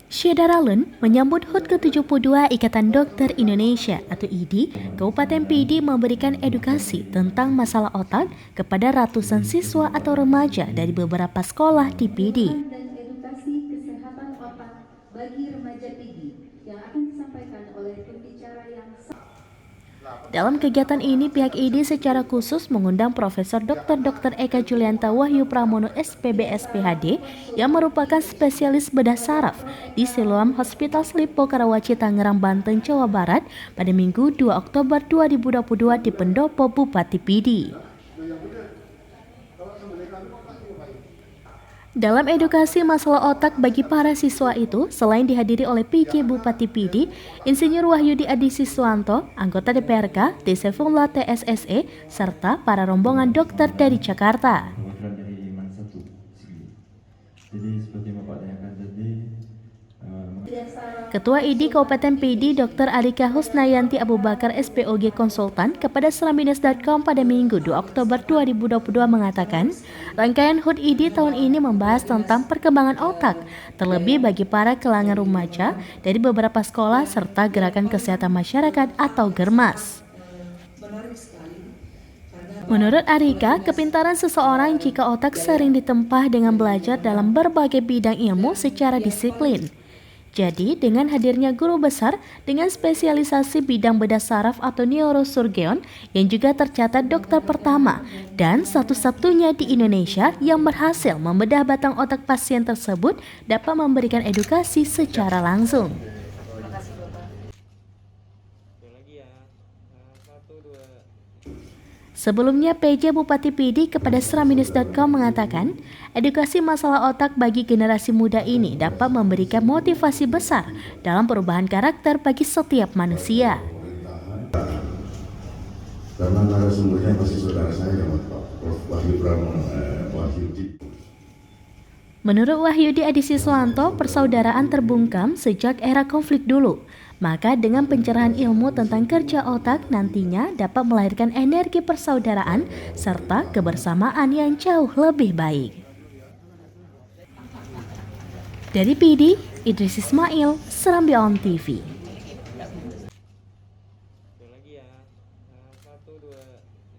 Syeda Ralun menyambut HUT ke-72 Ikatan Dokter Indonesia atau IDI, Kabupaten PD memberikan edukasi tentang masalah otak kepada ratusan siswa atau remaja dari beberapa sekolah di PD. Dan edukasi kesehatan otak bagi remaja PD yang akan disampaikan oleh pembicara yang Dalam kegiatan ini, pihak IDI secara khusus mengundang Profesor Dr. Eka Julianta Wahyu Pramono SPBS PhD yang merupakan spesialis bedah saraf di Siloam Hospital Slipo Karawaci, Tangerang, Banten, Jawa Barat pada Minggu 2 Oktober 2022 di Pendopo Bupati PD. Dalam edukasi masalah otak bagi para siswa itu, selain dihadiri oleh PJ Bupati PD, Insinyur Wahyudi Adi Siswanto, anggota DPRK, Desefumla TSSE, serta para rombongan dokter dari Jakarta. Ketua IDI Kabupaten PD Dr. Alika Husnayanti Abu Bakar SPOG Konsultan kepada Seramines.com pada Minggu 2 Oktober 2022 mengatakan, rangkaian HUT IDI tahun ini membahas tentang perkembangan otak, terlebih bagi para kalangan remaja dari beberapa sekolah serta gerakan kesehatan masyarakat atau Germas. Menurut Arika, kepintaran seseorang jika otak sering ditempa dengan belajar dalam berbagai bidang ilmu secara disiplin. Jadi, dengan hadirnya guru besar dengan spesialisasi bidang bedah saraf atau neurosurgeon yang juga tercatat dokter pertama dan satu-satunya di Indonesia yang berhasil membedah batang otak pasien tersebut dapat memberikan edukasi secara langsung. Sebelumnya, PJ Bupati PD kepada Seramines.com mengatakan, edukasi masalah otak bagi generasi muda ini dapat memberikan motivasi besar dalam perubahan karakter bagi setiap manusia. Karena narasumbernya pasti saudara saya, Prof. Wahyu Pramono, Wahyudi. Menurut Wahyudi Adi Siswanto, persaudaraan terbungkam sejak era konflik dulu. Maka dengan pencerahan ilmu tentang kerja otak nantinya dapat melahirkan energi persaudaraan serta kebersamaan yang jauh lebih baik. Dari PD, Idris Ismail, Serambi On TV.